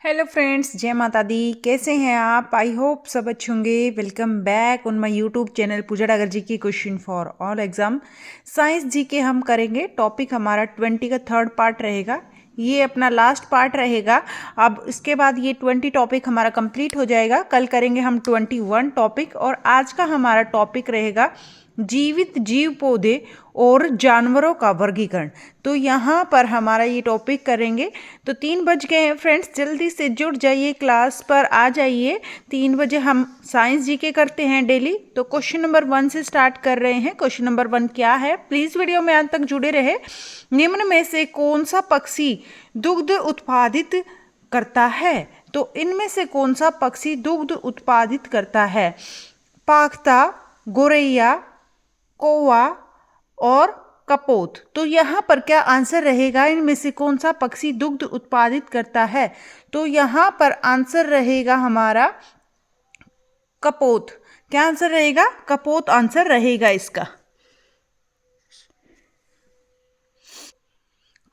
Hello friends, जय माता दी। कैसे हैं आप? आई होप सब अच्छे होंगे। Welcome back on my YouTube channel Pooja Dagar ji की question for all exam science G K हम करेंगे। टॉपिक हमारा 20 का थर्ड पार्ट रहेगा। ये अपना लास्ट पार्ट रहेगा। अब इसके बाद ये 20 टॉपिक हमारा कंप्लीट हो जाएगा। कल करेंगे हम 21 टॉपिक और आज का हमारा टॉपिक रहेगा जीवित जीव पौधे और जानवरों का वर्गीकरण। तो यहाँ पर हमारा ये टॉपिक करेंगे। तो 3 बज गए हैं फ्रेंड्स, जल्दी से जुड़ जाइए, क्लास पर आ जाइए। 3 बजे हम साइंस जीके करते हैं डेली। तो क्वेश्चन नंबर 1 से स्टार्ट कर रहे हैं। क्वेश्चन नंबर 1 क्या है? प्लीज़ वीडियो में अंत तक जुड़े रहे। निम्न में से कौन सा पक्षी दुग्ध उत्पादित करता है? तो इनमें से कौन सा पक्षी दुग्ध उत्पादित करता है? पाख्ता, गोरैया, कौवा और कपोत। तो यहाँ पर क्या आंसर रहेगा? इनमें से कौन सा पक्षी दुग्ध उत्पादित करता है? तो यहाँ पर आंसर रहेगा हमारा कपोत। क्या आंसर रहेगा? कपोत आंसर रहेगा इसका।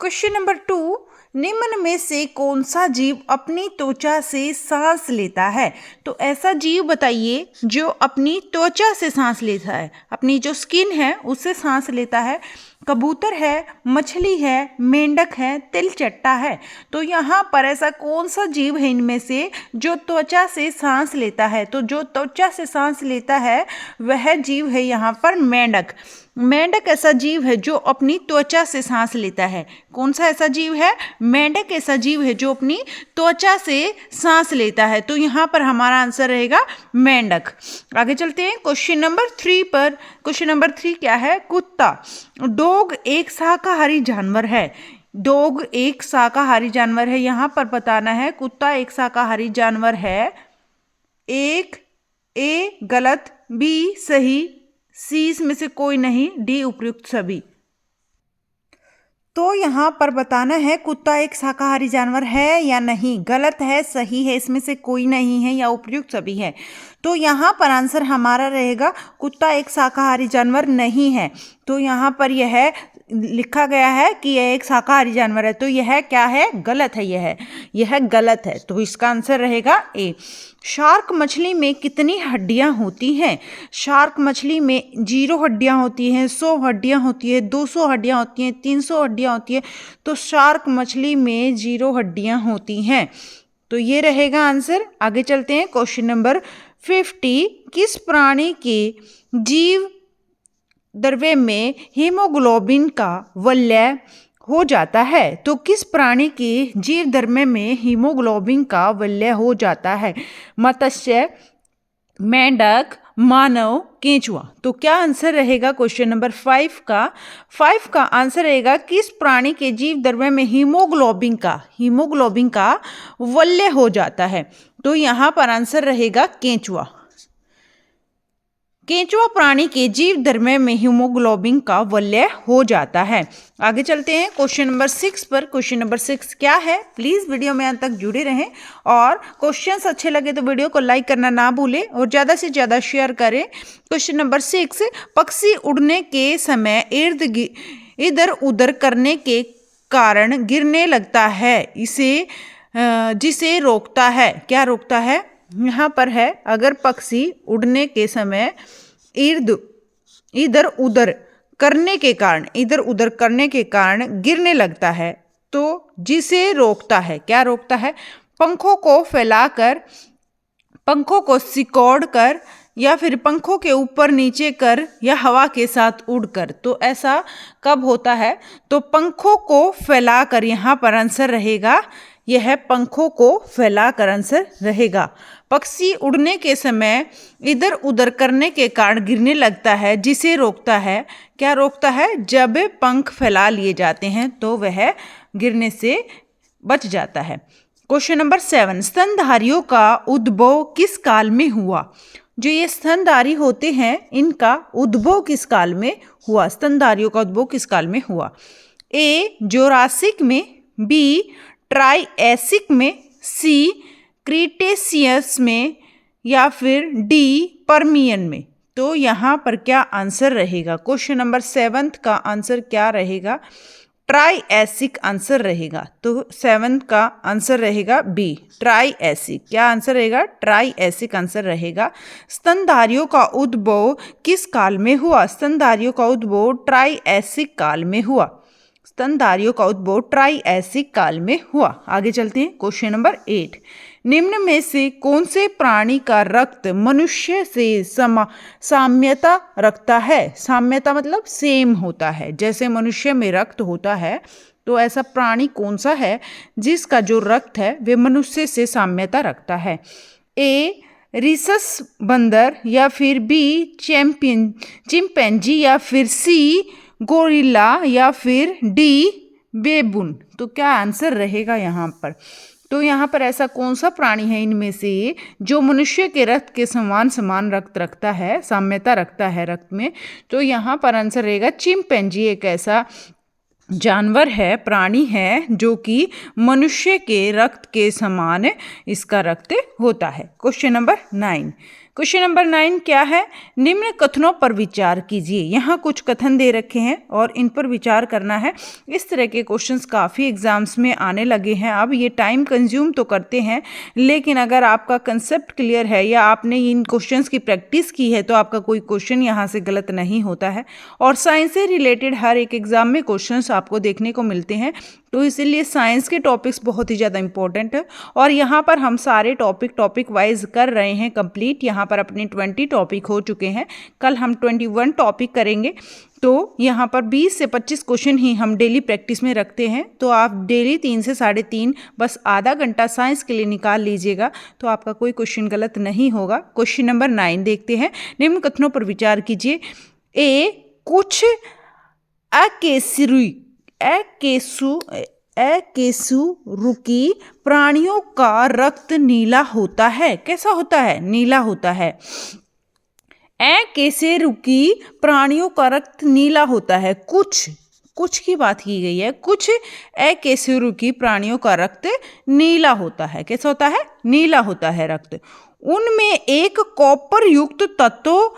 क्वेश्चन नंबर 2, निम्न में से कौन सा जीव अपनी त्वचा से सांस लेता है? तो ऐसा जीव बताइए जो अपनी त्वचा से सांस लेता है, अपनी जो स्किन है उससे सांस लेता है। कबूतर है, मछली है, मेंढक है, तिलचट्टा है। तो यहाँ पर ऐसा कौन सा जीव है इनमें से जो त्वचा से सांस लेता है? तो जो त्वचा से सांस लेता है वह जीव है यहाँ पर मेंढक। मेंढक ऐसा जीव है जो अपनी त्वचा से सांस लेता है। कौन सा ऐसा जीव है? मेंढक ऐसा जीव है जो अपनी त्वचा से सांस लेता है। तो यहाँ पर हमारा आंसर रहेगा मेंढक। आगे चलते हैं क्वेश्चन नंबर 3 पर। क्वेश्चन नंबर 3 क्या है? कुत्ता। डॉग एक शाकाहारी जानवर है। डॉग एक शाकाहारी जानवर है। यहाँ पर बताना है कुत्ता एक शाकाहारी जानवर है। एक ए गलत, बी सही, सी इसमें से कोई नहीं, डी उपयुक्त सभी। तो यहाँ पर बताना है कुत्ता एक शाकाहारी जानवर है या नहीं। गलत है, सही है, इसमें से कोई नहीं है या उपयुक्त सभी है। तो यहाँ पर आंसर हमारा रहेगा कुत्ता एक शाकाहारी जानवर नहीं है। तो यहाँ पर यह लिखा गया है कि यह एक शाकाहारी जानवर है। तो यह क्या है? गलत है। यह गलत है। तो इसका आंसर रहेगा ए। शार्क मछली में कितनी हड्डियां होती हैं? शार्क मछली में 0 हड्डियां होती हैं, 100 हड्डियां होती है, 200 हड्डियां होती हैं, 300 हड्डियां होती हैं। तो शार्क मछली में 0 हड्डियां होती हैं। तो ये रहेगा आंसर। आगे चलते हैं क्वेश्चन नंबर 50। किस प्राणी के जीव द्रव्य में हीमोग्लोबिन का वलय हो जाता है? तो किस प्राणी के जीव द्रव्य में हीमोग्लोबिन का वलय हो जाता है? मत्स्य, मेंढक, मानव, केंचुआ। तो क्या आंसर रहेगा क्वेश्चन नंबर 5 का? 5 का आंसर रहेगा किस प्राणी के जीव द्रव्य में हीमोग्लोबिन का वलय हो जाता है? तो यहाँ पर आंसर रहेगा केंचुआ। केंचुआ प्राणी के जीव द्रव्य में हीमोग्लोबिन का वलय हो जाता है। आगे चलते हैं क्वेश्चन नंबर 6 पर। क्वेश्चन नंबर 6 क्या है? प्लीज वीडियो में अंत तक जुड़े रहें और क्वेश्चंस अच्छे लगे तो वीडियो को लाइक करना ना भूलें और ज़्यादा से ज़्यादा शेयर करें। क्वेश्चन नंबर 6, पक्षी उड़ने के समय इधर उधर करने के कारण गिरने लगता है, जिसे रोकता है। क्या रोकता है? यहाँ पर है अगर पक्षी उड़ने के समय इधर उधर करने के कारण गिरने लगता है तो जिसे रोकता है। क्या रोकता है? पंखों को फैलाकर, पंखों को सिकोड़ कर, या फिर पंखों के ऊपर नीचे कर, या हवा के साथ उड़कर। तो ऐसा कब होता है? तो पंखों को फैलाकर। यहाँ पर आंसर रहेगा यह पंखों को फैलाकर आंसर रहेगा। पक्षी उड़ने के समय इधर उधर करने के कारण गिरने लगता है, जिसे रोकता है। क्या रोकता है? जब पंख फैला लिए जाते हैं तो वह गिरने से बच जाता है। क्वेश्चन नंबर 7, स्तनधारियों का उद्भव किस काल में हुआ? जो ये स्तनधारी होते हैं इनका उद्भव किस काल में हुआ? स्तनधारियों का उद्भव किस काल में हुआ? ए जोरासिक में, बी ट्राइएसिक में, सी क्रीटेशियस में, या फिर डी पर्मियन में। तो यहाँ पर क्या आंसर रहेगा? क्वेश्चन नंबर 7 का आंसर क्या रहेगा? ट्राइएसिक आंसर रहेगा। तो 7 का आंसर रहेगा बी, ट्राइएसिक। क्या आंसर रहेगा? ट्राइएसिक आंसर रहेगा। स्तनधारियों का उद्भव किस काल में हुआ? स्तनधारियों का उद्भव ट्राइएसिक काल में हुआ। स्तनधारियों का उद्भव ट्राइएसिक काल में हुआ। आगे चलते हैं, क्वेश्चन नंबर 8। निम्न में से कौन से प्राणी का रक्त मनुष्य से साम्यता रखता है? साम्यता मतलब सेम होता है, जैसे मनुष्य में रक्त होता है, तो ऐसा प्राणी कौन सा है जिसका जो रक्त है वे मनुष्य से साम्यता रखता है? ए रिसस बंदर, या फिर बी चिंपैंजी, या फिर सी गोरिल्ला, या फिर डी बेबून। तो क्या आंसर रहेगा यहाँ पर? तो यहाँ पर ऐसा कौन सा प्राणी है इनमें से जो मनुष्य के रक्त के समान रक्त रखता है, साम्यता रखता है रक्त में? तो यहाँ पर आंसर रहेगा चिंपैंजी। एक ऐसा जानवर है, प्राणी है, जो कि मनुष्य के रक्त के समान इसका रक्त होता है। Question number 9। क्वेश्चन नंबर 9 क्या है? निम्न कथनों पर विचार कीजिए। यहाँ कुछ कथन दे रखे हैं और इन पर विचार करना है। इस तरह के क्वेश्चंस काफ़ी एग्जाम्स में आने लगे हैं। अब ये टाइम कंज्यूम तो करते हैं, लेकिन अगर आपका कंसेप्ट क्लियर है या आपने इन क्वेश्चंस की प्रैक्टिस की है तो आपका कोई क्वेश्चन यहाँ से गलत नहीं होता है। और साइंस से रिलेटेड हर एक एग्जाम में क्वेश्चंस आपको देखने को मिलते हैं, तो इसीलिए साइंस के टॉपिक्स बहुत ही ज़्यादा इंपॉर्टेंट है। और यहाँ पर हम सारे टॉपिक वाइज कर रहे हैं कंप्लीट। यहाँ पर अपने 20 टॉपिक हो चुके हैं, कल हम 21 टॉपिक करेंगे। तो यहाँ पर 20 से 25 क्वेश्चन ही हम डेली प्रैक्टिस में रखते हैं। तो आप डेली 3 से 3.5 बस आधा घंटा साइंस के लिए निकाल लीजिएगा, तो आपका कोई क्वेश्चन गलत नहीं होगा। क्वेश्चन नंबर 9 देखते हैं। निम्न कथनों पर विचार कीजिए। ए कुछ अकेशुरुकी प्राणियों का रक्त नीला होता है। कैसा होता है? नीला होता है। अकेशुरुकी प्राणियों का रक्त नीला होता है। कुछ की बात की गई है। कुछ अकेशुरुकी प्राणियों का रक्त नीला होता है। कैसा होता है? नीला होता है रक्त। उनमें एक कॉपर युक्त तत्व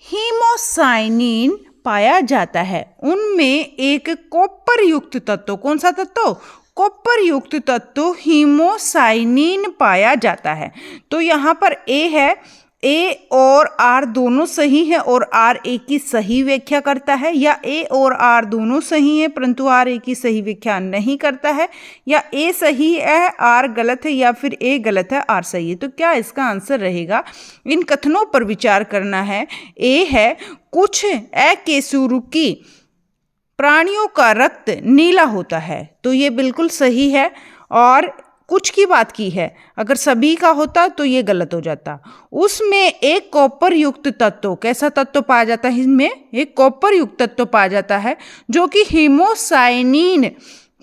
हीमोसाइनिन पाया जाता है। उनमें एक कॉपर युक्त तत्व, कौन सा तत्व? कॉपर युक्त तत्व हीमोसाइनिन पाया जाता है। तो यहाँ पर ए है, ए और आर दोनों सही है और आर ए की सही व्याख्या करता है, या ए और आर दोनों सही है परंतु आर ए की सही व्याख्या नहीं करता है, या ए सही है आर गलत है, या फिर ए गलत है आर सही है। तो क्या इसका आंसर रहेगा? इन कथनों पर विचार करना है। ए है कुछ अकेशुरुकी प्राणियों का रक्त नीला होता है, तो ये बिल्कुल सही है। और कुछ की बात की है, अगर सभी का होता तो ये गलत हो जाता। उसमें एक कॉपर युक्त तत्व, कैसा तत्व पाया जाता है? इसमें एक कॉपर युक्त तत्व पाया जाता है जो कि हीमोसाइनिन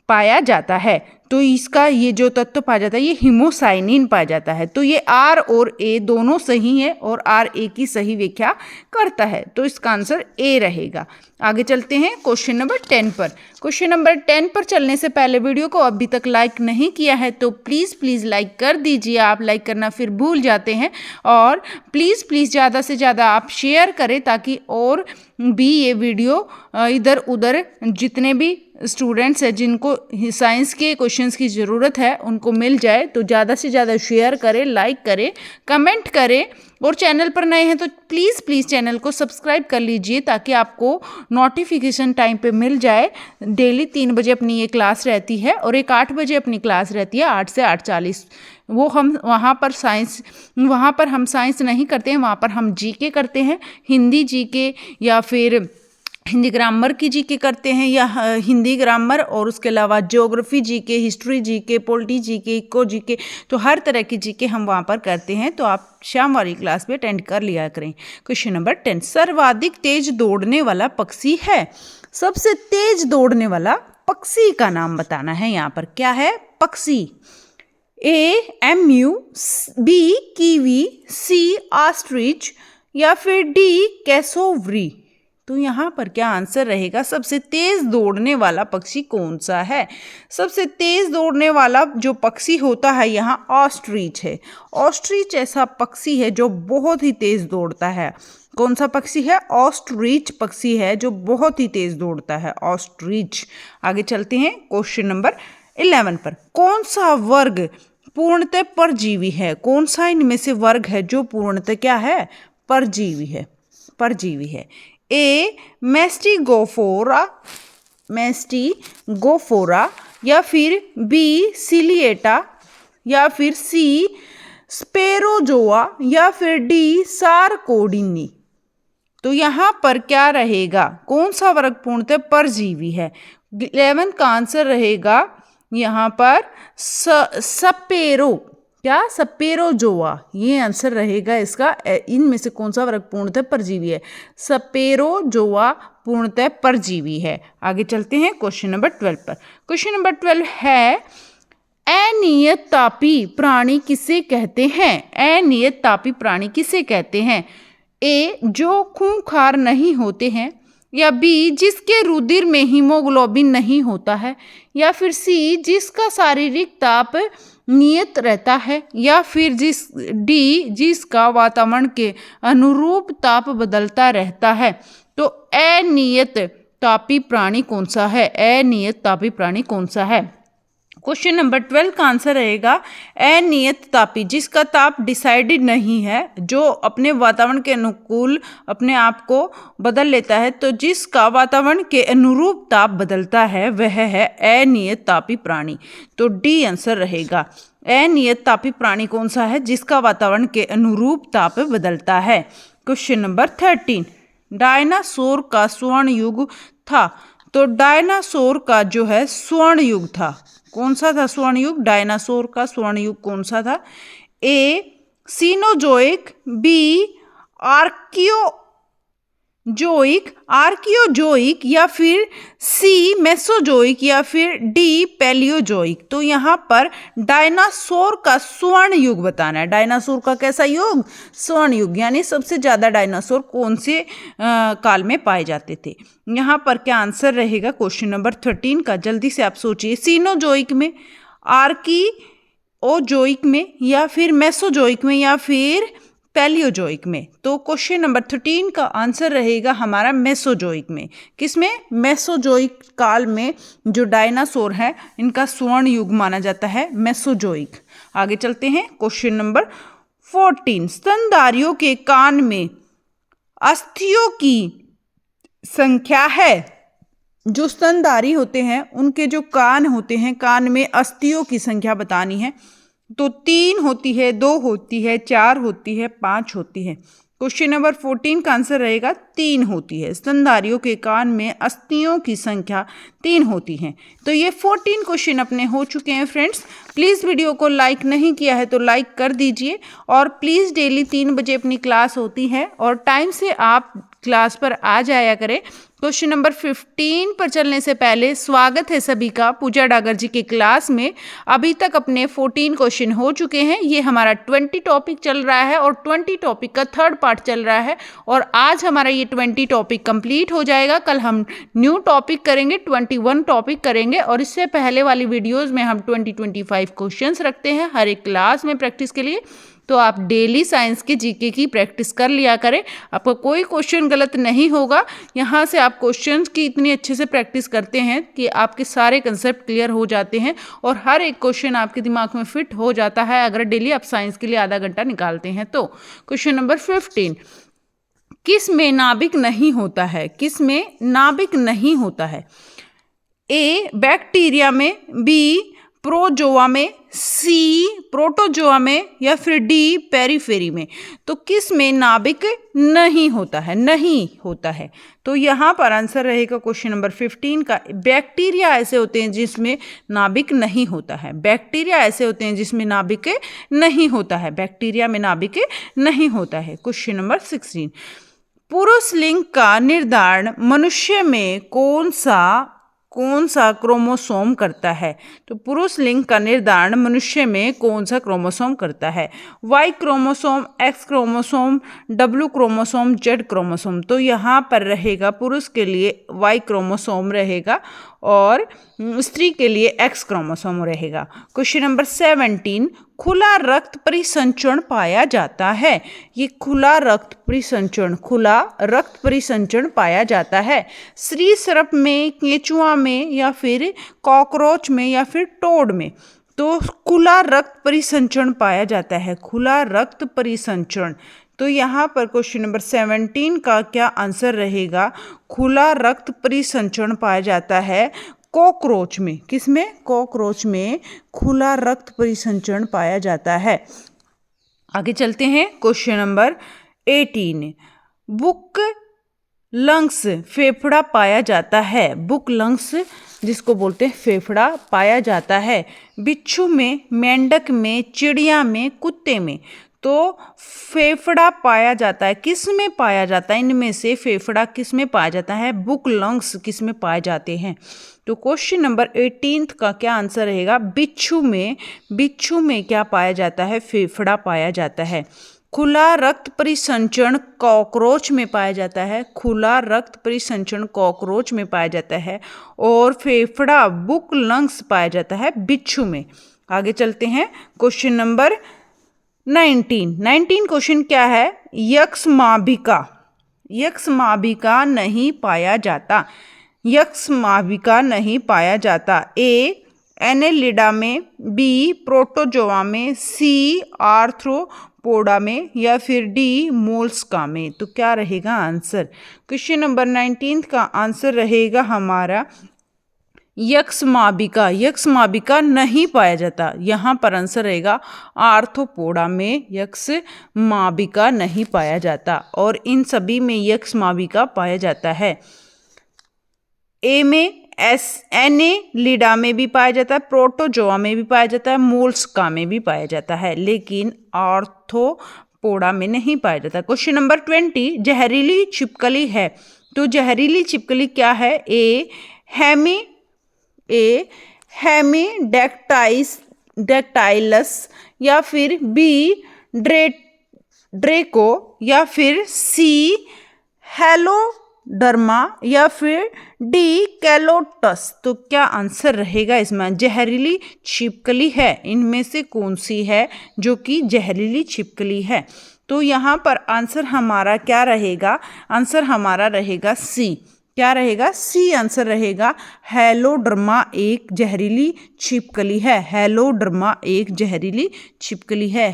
पाया जाता है। तो इसका ये जो तत्व पाया जाता है ये हीमोसाइनिन पाया जाता है। तो ये आर और ए दोनों सही है और आर ए की सही व्याख्या करता है, तो इसका आंसर ए रहेगा। आगे चलते हैं क्वेश्चन नंबर 10 पर। क्वेश्चन नंबर 10 पर चलने से पहले वीडियो को अभी तक लाइक नहीं किया है तो प्लीज़ लाइक कर दीजिए। आप लाइक करना फिर भूल जाते हैं। और प्लीज़ ज़्यादा से ज़्यादा आप शेयर करें ताकि और भी ये वीडियो इधर उधर जितने भी स्टूडेंट्स हैं जिनको साइंस के क्वेश्चंस की ज़रूरत है उनको मिल जाए। तो ज़्यादा से ज़्यादा शेयर करें, लाइक करें, कमेंट करें। और चैनल पर नए हैं तो प्लीज़ चैनल को सब्सक्राइब कर लीजिए ताकि आपको नोटिफिकेशन टाइम पे मिल जाए। डेली 3 बजे अपनी ये क्लास रहती है और एक 8 बजे अपनी क्लास रहती है, 8 से 8:40। वो हम वहाँ पर हम साइंस नहीं करते हैं, वहाँ पर हम जीके करते हैं। हिंदी जीके या फिर हिंदी ग्रामर की जीके करते हैं, या हिंदी ग्रामर और उसके अलावा geography GK, history GK, polity GK, eco GK, तो हर तरह की जीके हम वहाँ पर करते हैं। तो आप शाम वाली क्लास में अटेंड कर लिया करें। क्वेश्चन नंबर 10, सर्वाधिक तेज दौड़ने वाला पक्षी है। सबसे तेज दौड़ने वाला पक्षी का नाम बताना है। यहाँ पर क्या है? पक्षी। ए एम्यू, बी कीवी, सी ऑस्ट्रिच, या फिर डी कैसोवरी। तो यहाँ पर क्या आंसर रहेगा, सबसे तेज दौड़ने वाला पक्षी कौन सा है। सबसे तेज दौड़ने वाला जो पक्षी होता है यहाँ ऑस्ट्रिच है। ऑस्ट्रिच ऐसा पक्षी है जो बहुत ही तेज दौड़ता है। कौन सा पक्षी है, ऑस्ट्रिच पक्षी है जो बहुत ही तेज दौड़ता है, ऑस्ट्रिच। आगे चलते हैं क्वेश्चन नंबर 11 पर। कौन सा वर्ग पूर्णतः परजीवी है। कौन सा इनमें से वर्ग है जो पूर्णतः क्या है, परजीवी है, परजीवी है। ए मैस्टिगोफोरा या फिर बी सिलिएटा या फिर सी स्पेरोजोआ या फिर डी सारकोडिनी। तो यहाँ पर क्या रहेगा, कौन सा वर्ग पूर्णतः परजीवी है। 11 का आंसर रहेगा यहाँ पर स्पेरोजोआ, ये आंसर रहेगा इसका। इनमें से कौन सा वर्ग पूर्णतः परजीवी है, स्पेरोजोआ पूर्णतः परजीवी है। आगे चलते हैं क्वेश्चन नंबर 12 पर। क्वेश्चन नंबर 12 है अनियततापी प्राणी किसे कहते हैं। अनियततापी प्राणी किसे कहते हैं। ए जो खूंखार नहीं होते हैं, या बी जिसके रुधिर में हीमोग्लोबिन नहीं होता है, या फिर सी जिसका शारीरिक ताप नियत रहता है, या फिर डी जिसका वातावरण के अनुरूप ताप बदलता रहता है। तो अनियत तापी प्राणी कौन सा है, अनियत तापी प्राणी कौन सा है। क्वेश्चन नंबर 12 का आंसर रहेगा अनियत तापी, जिसका ताप डिसाइडेड नहीं है, जो अपने वातावरण के अनुकूल अपने आप को बदल लेता है। तो जिसका वातावरण के अनुरूप ताप बदलता है वह है अनियत तापी प्राणी। तो डी आंसर रहेगा। अनियत तापी प्राणी कौन सा है, जिसका वातावरण के अनुरूप ताप बदलता है। क्वेश्चन नंबर 13, डायनासोर का स्वर्ण युग था। तो डायनासोर का जो है स्वर्ण युग था, कौन सा था स्वर्ण युग, डायनासोर का स्वर्ण युग कौन सा था। ए सीनोजोइक, बी आर्कियोजोइक या फिर सी मेसोजोइक या फिर डी पैलियोजोइक। तो यहाँ पर डायनासोर का स्वर्ण युग बताना है। डायनासोर का कैसा युग, स्वर्ण युग, यानी सबसे ज़्यादा डायनासोर कौन से काल में पाए जाते थे। यहाँ पर क्या आंसर रहेगा क्वेश्चन नंबर 13 का, जल्दी से आप सोचिए। सीनोजोइक में, आर्कियोजोइक में, या फिर मेसोजोइक में, या फिर पैलियोजोइक में। तो क्वेश्चन नंबर 13 का आंसर रहेगा हमारा मेसोजोइक में। किसमें, मेसोजोइक काल में जो डायनासोर है इनका स्वर्ण युग माना जाता है मेसोजोइक। आगे चलते हैं क्वेश्चन नंबर 14, स्तनधारियों के कान में अस्थियों की संख्या है। जो स्तनधारी होते हैं उनके जो कान होते हैं, कान में अस्थियों की संख्या बतानी है। तो 3 होती है, 2 होती है, 4 होती है, 5 होती है। क्वेश्चन नंबर 14 का आंसर रहेगा 3 होती है। स्तनधारियों के कान में अस्थियों की संख्या 3 होती है। तो ये 14 क्वेश्चन अपने हो चुके हैं फ्रेंड्स। प्लीज़ वीडियो को लाइक नहीं किया है तो लाइक कर दीजिए, और प्लीज़ डेली 3 बजे अपनी क्लास होती है और टाइम से आप क्लास पर आ जाया करें। क्वेश्चन नंबर 15 पर चलने से पहले स्वागत है सभी का पूजा डागर जी के क्लास में। अभी तक अपने 14 क्वेश्चन हो चुके हैं। ये हमारा 20 टॉपिक चल रहा है और 20 टॉपिक का 3rd पार्ट चल रहा है, और आज हमारा ये 20 टॉपिक कंप्लीट हो जाएगा। कल हम न्यू टॉपिक करेंगे, 21 टॉपिक करेंगे, और इससे पहले वाली वीडियोज़ में हम 20-25 क्वेश्चंस रखते हैं हर एक क्लास में प्रैक्टिस के लिए। तो आप डेली साइंस के जीके की प्रैक्टिस कर लिया करें, आपका कोई क्वेश्चन गलत नहीं होगा। यहाँ से आप क्वेश्चंस की इतनी अच्छे से प्रैक्टिस करते हैं कि आपके सारे कंसेप्ट क्लियर हो जाते हैं और हर एक क्वेश्चन आपके दिमाग में फिट हो जाता है अगर डेली आप साइंस के लिए आधा घंटा निकालते हैं। तो क्वेश्चन नंबर 15, किस में नाभिक नहीं होता है, किस में नाभिक नहीं होता है। ए बैक्टीरिया में, बी प्रोजोआ में, सी प्रोटोजोआ में, या फिर डी पेरिफेरी में। तो किस में नाभिक नहीं होता है, नहीं होता है। तो यहाँ पर आंसर रहेगा क्वेश्चन नंबर 15 का बैक्टीरिया ऐसे होते हैं जिसमें नाभिक नहीं होता है। बैक्टीरिया ऐसे होते हैं जिसमें नाभिक नहीं होता है, बैक्टीरिया में नाभिक नहीं होता है। क्वेश्चन नंबर 16, पुरुष लिंग का निर्धारण मनुष्य में कौन सा क्रोमोसोम करता है? तो पुरुष लिंग का निर्धारण मनुष्य में कौन सा क्रोमोसोम करता है? Y chromosome, X chromosome, W chromosome, Z chromosome. तो यहाँ पर रहेगा पुरुष के लिए वाई क्रोमोसोम रहेगा और स्त्री के लिए एक्स क्रोमोसोम रहेगा। क्वेश्चन नंबर 17, खुला रक्त परिसंचरण पाया जाता है। ये खुला रक्त परिसंचरण पाया जाता है स्त्री सर्प में, केंचुआ में, या फिर कॉकरोच में, या फिर टोड में। तो खुला रक्त परिसंचरण पाया जाता है, खुला रक्त परिसंचरण। तो यहाँ पर क्वेश्चन नंबर 17 का क्या आंसर रहेगा? खुला रक्त परिसंचरण पाया जाता है कॉकरोच में। किसमें? कॉकरोच में खुला रक्त परिसंचरण पाया जाता है। आगे चलते हैं, क्वेश्चन नंबर 18, बुक लंग्स फेफड़ा पाया जाता है। बुक लंग्स जिसको बोलते हैं फेफड़ा पाया जाता है बिच्छू में, मेंढक में, चिड़िया में, कुत्ते में। तो फेफड़ा पाया जाता है, किस में पाया जाता है? इनमें से फेफड़ा किस में पाया जाता है? बुक लंग्स किस में पाए जाते हैं? तो क्वेश्चन नंबर 18 का क्या आंसर रहेगा? बिच्छू में। बिच्छू में क्या पाया जाता है? फेफड़ा पाया जाता है। खुला रक्त परिसंचरण कॉकरोच में पाया जाता है, खुला रक्त परिसंचरण कॉकरोच में पाया जाता है, और फेफड़ा बुक लंग्स पाया जाता है बिच्छू में। आगे चलते हैं, क्वेश्चन नंबर 19 क्वेश्चन क्या है? यक्ष्माभिका नहीं पाया जाता। यक्ष्माभिका नहीं पाया जाता। ए एनेलिडा में, बी प्रोटोजोआ में, सी आर्थ्रोपोडा में, या फिर डी मोल्स्का में। तो क्या रहेगा आंसर? क्वेश्चन नंबर 19 का आंसर रहेगा हमारा यक्ष्माभिका नहीं पाया जाता। यहाँ पर आंसर रहेगा आर्थ्रोपोडा में यक्ष्माभिका नहीं पाया जाता, और इन सभी में यक्ष्माभिका पाया जाता है। ए में एनेलिडा में भी पाया जाता है, प्रोटोजोआ में भी पाया जाता है, मोल्स्का में भी पाया जाता है, लेकिन आर्थ्रोपोडा में नहीं पाया जाता। क्वेश्चन नंबर 20, जहरीली छिपकली है। तो जहरीली छिपकली क्या है? ए हेमीडेक्टाइलस, या फिर बी ड्रेको, या फिर सी हेलोडर्मा, या फिर डी कैलोटस। तो क्या आंसर रहेगा इसमें? जहरीली छिपकली है, इनमें से कौन सी है जो कि जहरीली छिपकली है? तो यहाँ पर आंसर हमारा क्या रहेगा? आंसर हमारा रहेगा सी। क्या रहेगा? सी आंसर रहेगा। हेलोडर्मा एक जहरीली छिपकली है। हेलोडर्मा एक जहरीली छिपकली है।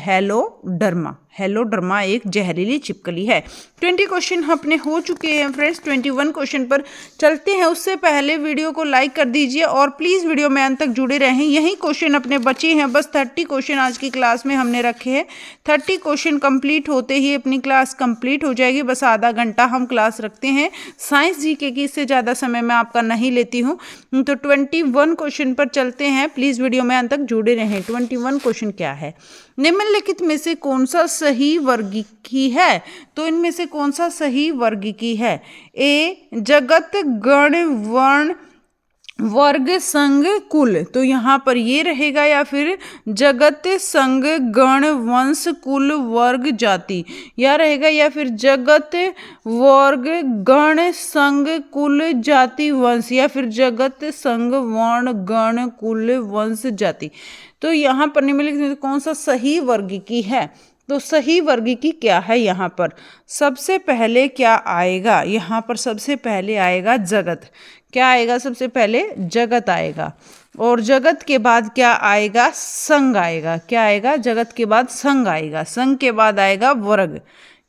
हेलोडर्मा एक जहरीली छिपकली है। 20 क्वेश्चन अपने हो चुके हैं फ्रेंड्स। 21 क्वेश्चन पर चलते हैं, उससे पहले वीडियो को लाइक कर दीजिए और प्लीज़ वीडियो में अंत तक जुड़े रहें। यही क्वेश्चन अपने बचे हैं, बस 30 क्वेश्चन आज की क्लास में हमने रखे हैं। 30 क्वेश्चन कंप्लीट होते ही अपनी क्लास कंप्लीट हो जाएगी। बस आधा घंटा हम क्लास रखते हैं साइंस जीके की, इससे ज़्यादा समय मैं आपका नहीं लेती हूँ। तो 21 क्वेश्चन पर चलते हैं, प्लीज़ वीडियो में अंत तक जुड़े रहें। 21 क्वेश्चन क्या है? निम्नलिखित में से कौन सा सही वर्गीकी है? तो इनमें से कौन सा सही वर्गीकी है? ए जगत गण वर्ण वर्ग संघ कुल। तो यहाँ पर ये रहेगा, या फिर जगत संघ गण वंश कुल वर्ग जाति, या रहेगा, या फिर जगत वर्ग गण संघ कुल जाति वंश, या फिर जगत संघ वर्ण गण कुल वंश जाति। तो यहाँ पर निम्नलिखित कौन सा सही वर्गीकी है? तो सही वर्गीकी क्या है? यहाँ पर सबसे पहले क्या आएगा? यहाँ पर सबसे पहले आएगा जगत। क्या आएगा? सबसे पहले जगत आएगा, और जगत के बाद क्या आएगा? संघ आएगा। क्या आएगा? जगत के बाद संघ आएगा। संघ के बाद आएगा वर्ग।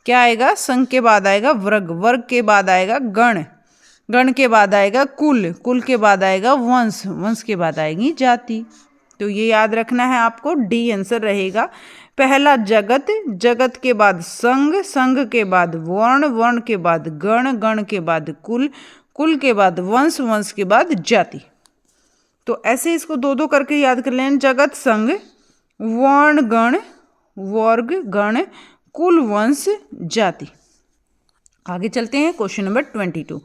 क्या आएगा? संघ के बाद आएगा वर्ग। वर्ग के बाद आएगा गण। गण के बाद आएगा कुल। कुल के बाद आएगा वंश। वंश के बाद आएगी जाति। तो ये याद रखना है आपको, डी आंसर रहेगा। पहला जगत, जगत के बाद संघ, संघ के बाद वर्ण, वर्ण के बाद गण, गण के बाद कुल, कुल के बाद वंश, वंश के बाद जाति। तो ऐसे इसको दो दो करके याद कर लें। जगत संघ वर्ण गण वर्ग गण कुल वंश जाति। आगे चलते हैं, क्वेश्चन नंबर 22।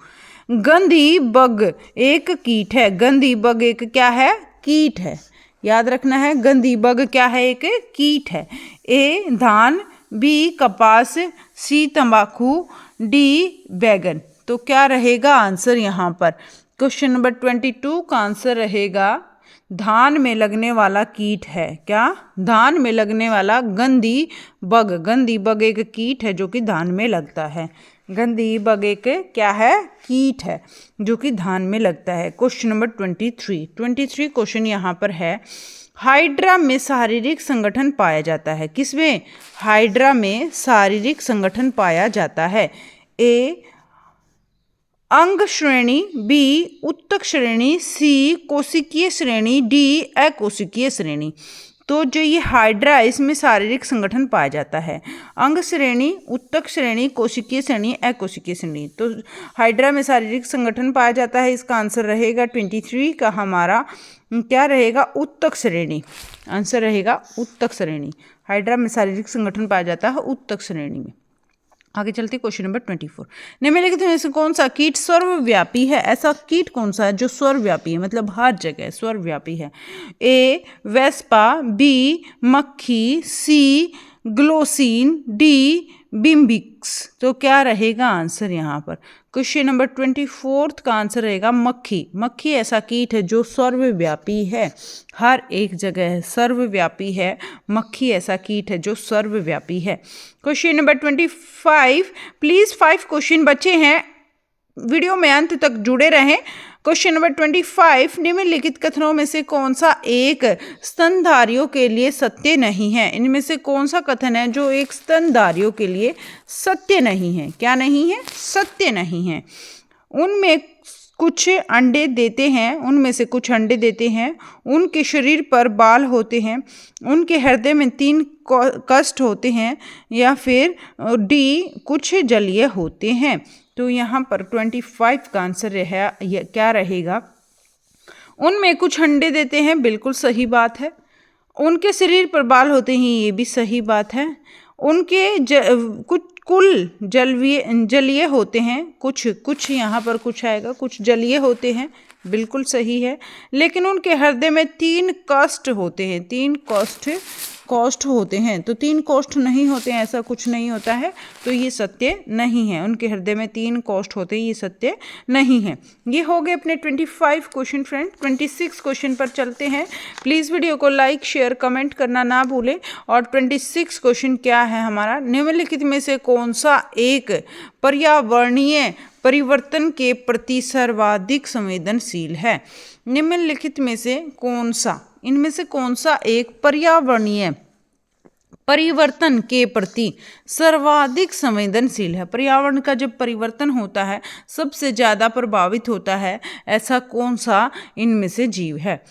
गंधी बग एक कीट है। गंधी बग एक क्या है? कीट है। याद रखना है, गंधी बग क्या है? एक कीट है। ए धान, बी कपास, सी तंबाकू, डी बैगन। तो क्या रहेगा आंसर यहाँ पर? क्वेश्चन नंबर 22 का आंसर रहेगा धान में लगने वाला कीट है। क्या? धान में लगने वाला गंधी बग। गंधी बग एक कीट है जो कि धान में लगता है। गंधी बग एक क्या है? कीट है जो कि धान में लगता है। क्वेश्चन नंबर 23 क्वेश्चन यहाँ पर है, हाइड्रा में शारीरिक संगठन पाया जाता है। किसमें? हाइड्रा में शारीरिक संगठन पाया जाता है। ए अंग श्रेणी, बी उत्तक श्रेणी, सी कोशिकीय श्रेणी, डी अकोशिकीय श्रेणी। तो जो ये हाइड्रा है इसमें शारीरिक संगठन पाया जाता है। अंग श्रेणी, उत्तक श्रेणी, कोशिकीय श्रेणी, अकोशिकीय श्रेणी। तो हाइड्रा में शारीरिक संगठन पाया जाता है। इसका आंसर रहेगा 23 का हमारा क्या रहेगा? उत्तक श्रेणी। आंसर रहेगा उत्तक श्रेणी। हाइड्रा में शारीरिक संगठन पाया जाता है उत्तक श्रेणी में। आगे चलते क्वेश्चन नंबर 24। निम्नलिखित में से कौन सा कीट सर्वव्यापी है? ऐसा कीट कौन सा है जो सर्वव्यापी है, मतलब हर जगह सर्वव्यापी है? ए वेस्पा, बी मक्खी, सी ग्लोसिन, डी बिम्बिक्स। तो क्या रहेगा आंसर यहाँ पर? क्वेश्चन नंबर 24 का आंसर रहेगा मक्खी। मक्खी ऐसा कीट है जो सर्वव्यापी है, हर एक जगह है, सर्वव्यापी है। मक्खी ऐसा कीट है जो सर्वव्यापी है। Question number 25। प्लीज 5 क्वेश्चन बचे हैं, वीडियो में अंत तक जुड़े रहें। क्वेश्चन नंबर 25, निम्नलिखित कथनों में से कौन सा एक स्तनधारियों के लिए सत्य नहीं है? इनमें से कौन सा कथन है जो एक स्तनधारियों के लिए सत्य नहीं है? क्या नहीं है? सत्य नहीं है। उनमें कुछ अंडे देते हैं, उनमें से कुछ अंडे देते हैं, उनके शरीर पर बाल होते हैं, उनके हृदय में 3 कष्ट होते हैं, या फिर डी कुछ जलीय होते हैं। तो यहाँ पर 25 का आंसर है क्या रहेगा? उनमें कुछ अंडे देते हैं, बिल्कुल सही बात है। उनके शरीर पर बाल होते हैं, ये भी सही बात है। उनके कुल जलीय होते हैं, कुछ यहाँ पर कुछ आएगा, कुछ जलीय होते हैं, बिल्कुल सही है। लेकिन उनके हृदय में 3 कष्ट होते हैं, 3 कष्ट होते हैं। तो 3 कष्ट नहीं होते हैं, ऐसा कुछ नहीं होता है, तो ये सत्य नहीं है। उनके हृदय में 3 कष्ट होते हैं, ये सत्य नहीं है। ये हो गए अपने 25 क्वेश्चन फ्रेंड। 26 क्वेश्चन पर चलते हैं। प्लीज़ वीडियो को लाइक शेयर कमेंट करना ना भूलें। और 26 क्वेश्चन क्या है हमारा? निम्नलिखित में से कौन सा एक पर्यावरणीय परिवर्तन के प्रति सर्वाधिक संवेदनशील है? निम्नलिखित में से कौन सा, इनमें से कौन सा एक पर्यावरणीय परिवर्तन के प्रति सर्वाधिक संवेदनशील है? पर्यावरण का जब परिवर्तन होता है सबसे ज़्यादा प्रभावित होता है, ऐसा कौन सा इनमें से जीव है?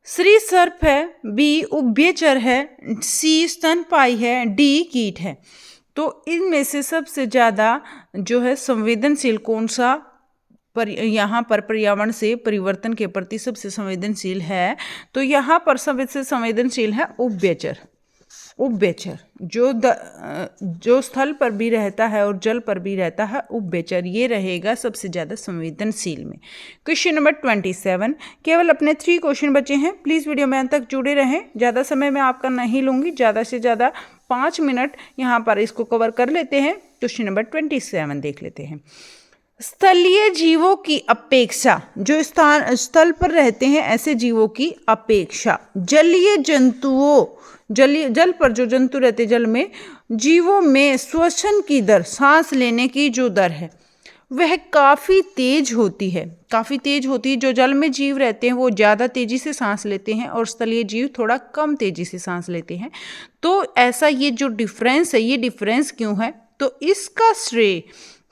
सरीसृप है, बी उभयचर है, सी स्तनपायी है, डी कीट है। तो इनमें से सबसे ज़्यादा जो है संवेदनशील कौन सा यहाँ पर पर्यावरण से परिवर्तन के प्रति सबसे संवेदनशील है? तो यहाँ पर सबसे संवेदनशील है उभयचर। जो स्थल पर भी रहता है और जल पर भी रहता है, उभयचर, ये रहेगा सबसे ज़्यादा संवेदनशील में। क्वेश्चन नंबर 27, केवल अपने 3 क्वेश्चन बचे हैं। प्लीज़ वीडियो में अंत तक जुड़े रहें। ज़्यादा समय मैं आपका नहीं लूँगी, ज़्यादा से ज़्यादा 5 मिनट यहाँ पर इसको कवर कर लेते हैं। क्वेश्चन नंबर 27 देख लेते हैं। स्थलीय जीवों की अपेक्षा, जो स्थल पर रहते हैं ऐसे जीवों की अपेक्षा, जलीय जंतुओं, जल पर जो जंतु रहते जल में, जीवों में श्वसन की दर, सांस लेने की जो दर है वह काफ़ी तेज होती है। काफ़ी तेज होती है। जो जल में जीव रहते हैं वो ज़्यादा तेज़ी से सांस लेते हैं और स्थलीय जीव थोड़ा कम तेज़ी से सांस लेते हैं। तो ऐसा ये जो डिफरेंस है, ये डिफरेंस क्यों है? तो इसका श्रेय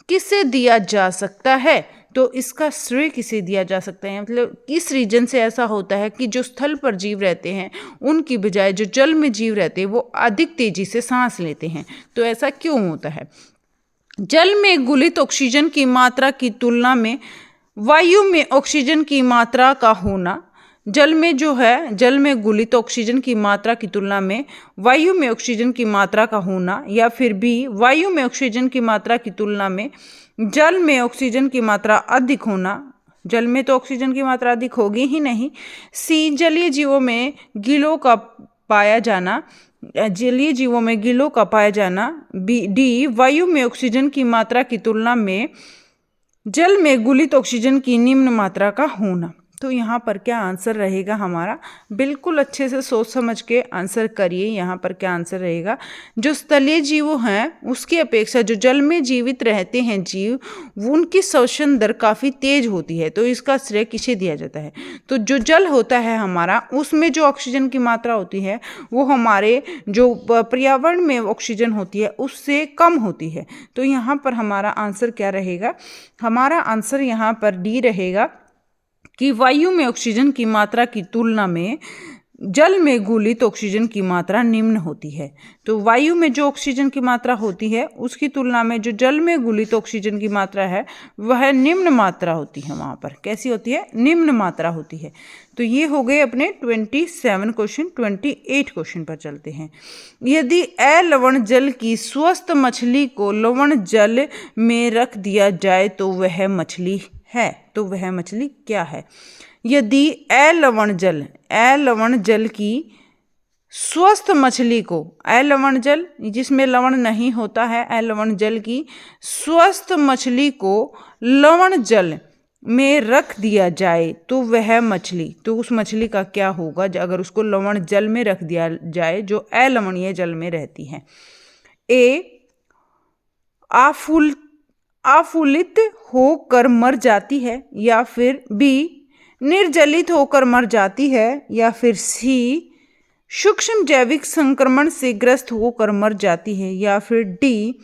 किसे दिया जा सकता है? तो इसका श्रेय किसे दिया जा सकता है, मतलब किस रीजन से ऐसा होता है कि जो स्थल पर जीव रहते हैं उनकी बजाय जो जल में जीव रहते हैं वो अधिक तेजी से सांस लेते हैं? तो ऐसा क्यों होता है? जल में घुलित ऑक्सीजन की मात्रा की तुलना में वायु में ऑक्सीजन की मात्रा का होना, जल में घुलित ऑक्सीजन की मात्रा की तुलना में वायु में ऑक्सीजन की मात्रा का होना, या फिर बी वायु में ऑक्सीजन की मात्रा की तुलना में जल में ऑक्सीजन की मात्रा अधिक होना, जल में तो ऑक्सीजन की मात्रा अधिक होगी ही नहीं। सी, जलीय जीवों में गीलों का पाया जाना, जलीय जीवों में गीलों का पाया जाना। डी, वायु में ऑक्सीजन की मात्रा की तुलना में जल में गुलित ऑक्सीजन की निम्न मात्रा का होना। तो यहाँ पर क्या आंसर रहेगा हमारा, बिल्कुल अच्छे से सोच समझ के आंसर करिए। यहाँ पर क्या आंसर रहेगा, जो स्थलीय जीव हैं उसकी अपेक्षा जो जल में जीवित रहते हैं जीव, उनकी श्वसन दर काफ़ी तेज होती है। तो इसका श्रेय किसे दिया जाता है, तो जो जल होता है हमारा उसमें जो ऑक्सीजन की मात्रा होती है वो हमारे जो पर्यावरण में ऑक्सीजन होती है उससे कम होती है। तो यहाँ पर हमारा आंसर क्या रहेगा, हमारा आंसर यहाँ पर डी रहेगा कि वायु में ऑक्सीजन की मात्रा की तुलना में जल में घुलित ऑक्सीजन की मात्रा निम्न होती है। तो वायु में जो ऑक्सीजन की मात्रा होती है उसकी तुलना में जो जल में घुलित ऑक्सीजन की मात्रा है वह निम्न मात्रा होती है। वहाँ पर कैसी होती है, निम्न मात्रा होती है। तो ये हो गए अपने 27 क्वेश्चन। 28 क्वेश्चन पर चलते हैं। यदि अलवण जल की स्वस्थ मछली को लवण जल में रख दिया जाए तो वह मछली है, तो वह मछली क्या है। यदि अलवण जल की स्वस्थ मछली को, अलवण जल जिसमें लवण नहीं होता है, अलवण जल की स्वस्थ मछली को लवण जल में रख दिया जाए तो वह मछली, तो उस मछली का क्या होगा अगर उसको लवण जल में रख दिया जाए जो अलवणीय जल में रहती है। ए, आफूलित होकर मर जाती है, या फिर बी, निर्जलित होकर मर जाती है, या फिर सी, सूक्ष्म जैविक संक्रमण से ग्रस्त होकर मर जाती है, या फिर डी,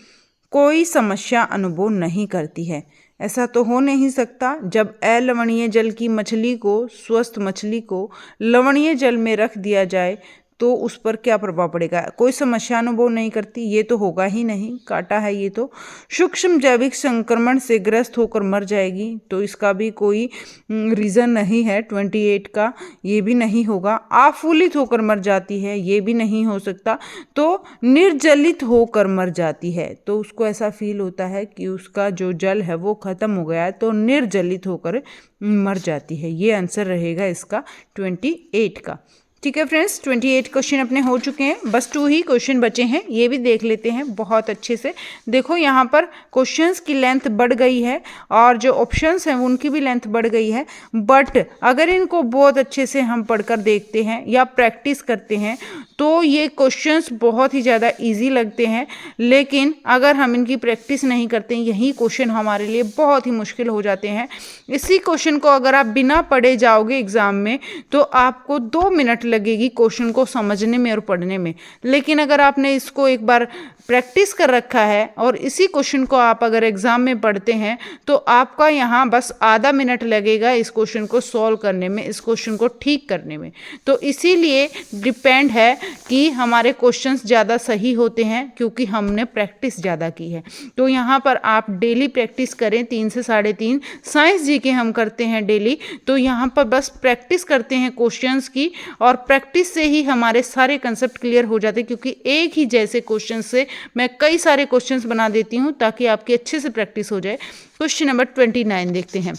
कोई समस्या अनुभव नहीं करती है। ऐसा तो हो नहीं सकता, जब अलवणीय जल की मछली को, स्वस्थ मछली को लवणीय जल में रख दिया जाए तो उस पर क्या प्रभाव पड़ेगा, कोई समस्या अनुभव नहीं करती, ये तो होगा ही नहीं, काटा है ये तो। सूक्ष्म जैविक संक्रमण से ग्रस्त होकर मर जाएगी, तो इसका भी कोई रीज़न नहीं है। 28 का ये भी नहीं होगा। आफूलित होकर मर जाती है, ये भी नहीं हो सकता। तो निर्जलित होकर मर जाती है, तो उसको ऐसा फील होता है कि उसका जो जल है वो ख़त्म हो गया है, तो निर्जलित होकर मर जाती है। ये आंसर रहेगा इसका 28 का। ठीक है फ्रेंड्स, 28 क्वेश्चन अपने हो चुके हैं, बस 2 ही क्वेश्चन बचे हैं, ये भी देख लेते हैं बहुत अच्छे से। देखो यहाँ पर क्वेश्चंस की लेंथ बढ़ गई है और जो ऑप्शंस हैं उनकी भी लेंथ बढ़ गई है, बट अगर इनको बहुत अच्छे से हम पढ़कर देखते हैं या प्रैक्टिस करते हैं तो ये क्वेश्चंस बहुत ही ज़्यादा ईजी लगते हैं। लेकिन अगर हम इनकी प्रैक्टिस नहीं करते, यही क्वेश्चन हमारे लिए बहुत ही मुश्किल हो जाते हैं। इसी क्वेश्चन को अगर आप बिना पढ़े जाओगे एग्ज़ाम में तो आपको 2 मिनट लगेगी क्वेश्चन को समझने में और पढ़ने में। लेकिन अगर आपने इसको एक बार प्रैक्टिस कर रखा है और इसी क्वेश्चन को आप अगर एग्ज़ाम में पढ़ते हैं तो आपका यहाँ बस आधा मिनट लगेगा इस क्वेश्चन को सॉल्व करने में, इस क्वेश्चन को ठीक करने में। तो इसीलिए डिपेंड है कि हमारे क्वेश्चंस ज़्यादा सही होते हैं क्योंकि हमने प्रैक्टिस ज़्यादा की है। तो यहाँ पर आप डेली प्रैक्टिस करें, 3 से 3.5 साइंस जीके हम करते हैं डेली, तो यहाँ पर बस प्रैक्टिस करते हैं क्वेश्चंस की और प्रैक्टिस से ही हमारे सारे कंसेप्ट क्लियर हो जाते हैं। क्योंकि एक ही जैसे क्वेश्चन से मैं कई सारे क्वेश्चंस बना देती हूँ ताकि आपकी अच्छे से प्रैक्टिस हो जाए। क्वेश्चन नंबर 29 देखते हैं।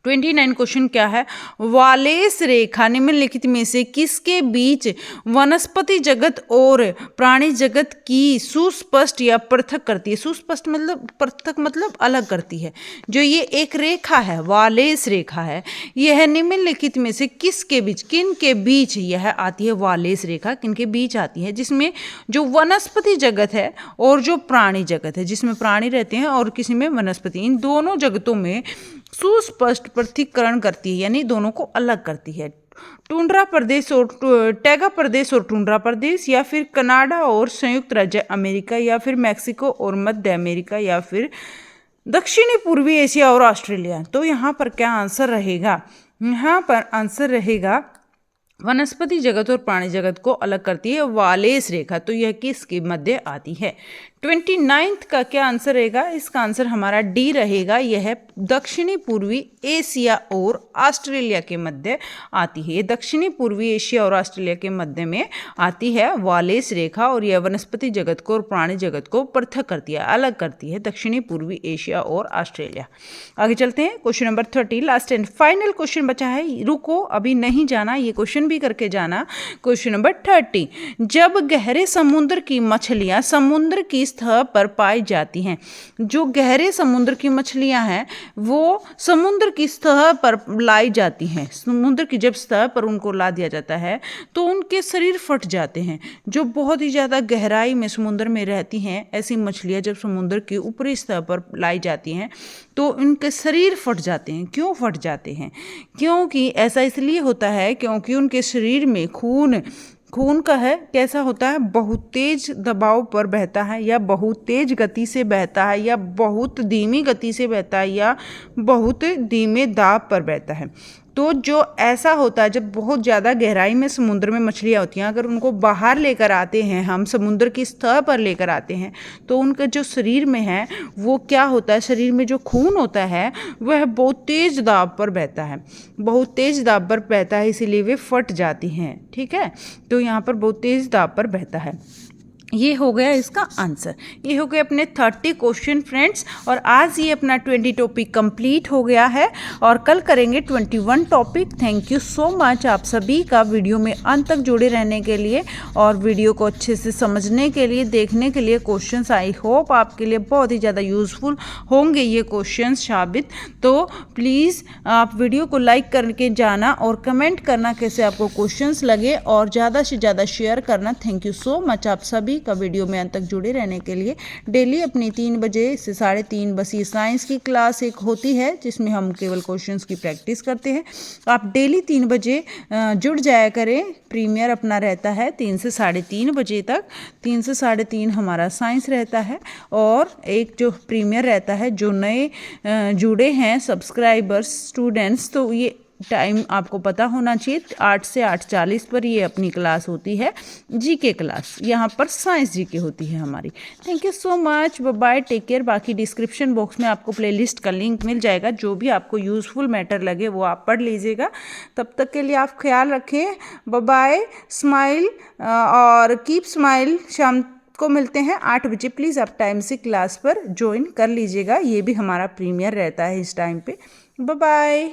29 क्वेश्चन क्या है, वालेस रेखा निम्नलिखित में से किसके बीच वनस्पति जगत और प्राणी जगत की सुस्पष्ट या पृथक करती है। सुस्पष्ट मतलब पृथक मतलब अलग करती है। जो ये एक रेखा है, वालेस रेखा है, यह निम्नलिखित में से किसके बीच, किन के बीच यह आती है, वालेस रेखा किन के बीच आती है, जिसमें जो वनस्पति जगत है और जो प्राणी जगत है, जिसमें प्राणी रहते हैं और किसी में वनस्पति, इन दोनों जगतों में सुस्पष्ट पृथक्करण करती है, यानी दोनों को अलग करती है। टुंड्रा प्रदेश और टैगा प्रदेश और टुंड्रा प्रदेश, या फिर कनाडा और संयुक्त राज्य अमेरिका, या फिर मैक्सिको और मध्य अमेरिका, या फिर दक्षिणी पूर्वी एशिया और ऑस्ट्रेलिया। तो यहाँ पर क्या आंसर रहेगा, यहाँ पर आंसर रहेगा वनस्पति जगत और प्राणी जगत को अलग करती है वालेस रेखा। तो यह किसके मध्य आती है। 29th का क्या आंसर रहेगा? इसका आंसर हमारा डी रहेगा। यह है दक्षिणी पूर्वी एशिया और ऑस्ट्रेलिया के मध्य आती है। ये दक्षिणी पूर्वी एशिया और ऑस्ट्रेलिया के मध्य में आती है वालेस रेखा, और यह वनस्पति जगत को और प्राणी जगत को पृथक करती है, अलग करती है, दक्षिणी पूर्वी एशिया और ऑस्ट्रेलिया। आगे चलते हैं, question number 30, last and final question बचा है। रुको, अभी नहीं जाना, ये क्वेश्चन भी करके जाना। क्वेश्चन नंबर 30, जब गहरे समुद्र की मछलियां समुद्र की सतह पर पाई जाती हैं। जो गहरे समुद्र की मछलियां हैं वो समुद्र की सतह पर लाई जाती हैं। समुद्र की जब सतह पर उनको ला दिया जाता है तो उनके शरीर फट जाते हैं। जो बहुत ही ज़्यादा गहराई में समुद्र में रहती हैं, ऐसी मछलियां जब समुद्र की ऊपरी सतह पर लाई जाती हैं तो उनके शरीर फट जाते हैं। क्यों फट जाते हैं? क्योंकि ऐसा इसलिए होता है क्योंकि उनके शरीर में खून का है कैसा होता है, बहुत तेज दबाव पर बहता है, या बहुत तेज गति से बहता है, या बहुत धीमी गति से बहता है, या बहुत धीमे दाब पर बहता है। तो जो ऐसा होता है, जब बहुत ज़्यादा गहराई में समुद्र में मछलियाँ होती हैं, अगर उनको बाहर लेकर आते हैं, हम समुद्र की सतह पर लेकर आते हैं, तो उनका जो शरीर में है वो क्या होता है, शरीर में जो खून होता है वह बहुत तेज़ दाब पर बहता है, बहुत तेज़ दाब पर बहता है, इसीलिए वे फट जाती हैं। ठीक है, तो यहाँ पर बहुत तेज़ दाब पर बहता है। ये हो गया इसका आंसर। ये हो गए अपने 30 क्वेश्चन फ्रेंड्स, और आज ये अपना 20 टॉपिक कंप्लीट हो गया है, और कल करेंगे 21 topic. Thank you so much आप सभी का वीडियो में अंत तक जुड़े रहने के लिए और वीडियो को अच्छे से समझने के लिए, देखने के लिए। क्वेश्चंस आई होप आपके लिए बहुत ही ज़्यादा यूज़फुल होंगे ये क्वेश्चंस साबित। तो प्लीज़ आप वीडियो को लाइक करके जाना और कमेंट करना कैसे आपको क्वेश्चंस लगे, और ज़्यादा से ज़्यादा शेयर करना। थैंक यू सो मच आप सभी का वीडियो में अंत तक जुड़े रहने के लिए। डेली अपनी 3 बजे से 3:30 बस ये साइंस की क्लास एक होती है जिसमें हम केवल क्वेश्चंस की प्रैक्टिस करते हैं। आप डेली 3 बजे जुड़ जाया करें। प्रीमियर अपना रहता है 3 से 3:30 बजे तक। 3 से 3:30 हमारा साइंस रहता है, और एक जो प्रीमियर रहता है, जो नए जुड़े हैं सब्सक्राइबर्स स्टूडेंट्स, तो ये टाइम आपको पता होना चाहिए। 8 से 8:40 पर ये अपनी क्लास होती है, जीके क्लास। यहाँ पर साइंस जीके होती है हमारी। Thank you so much, bye bye, take care. बाकी डिस्क्रिप्शन बॉक्स में आपको प्लेलिस्ट का लिंक मिल जाएगा, जो भी आपको यूज़फुल मैटर लगे वो आप पढ़ लीजिएगा। तब तक के लिए आप ख्याल रखें। बाय बाय, स्माइल और कीप स्माइल। शाम को मिलते हैं 8 बजे। प्लीज़ आप टाइम से क्लास पर ज्वाइन कर लीजिएगा। ये भी हमारा प्रीमियर रहता है इस टाइम पे। Bye bye.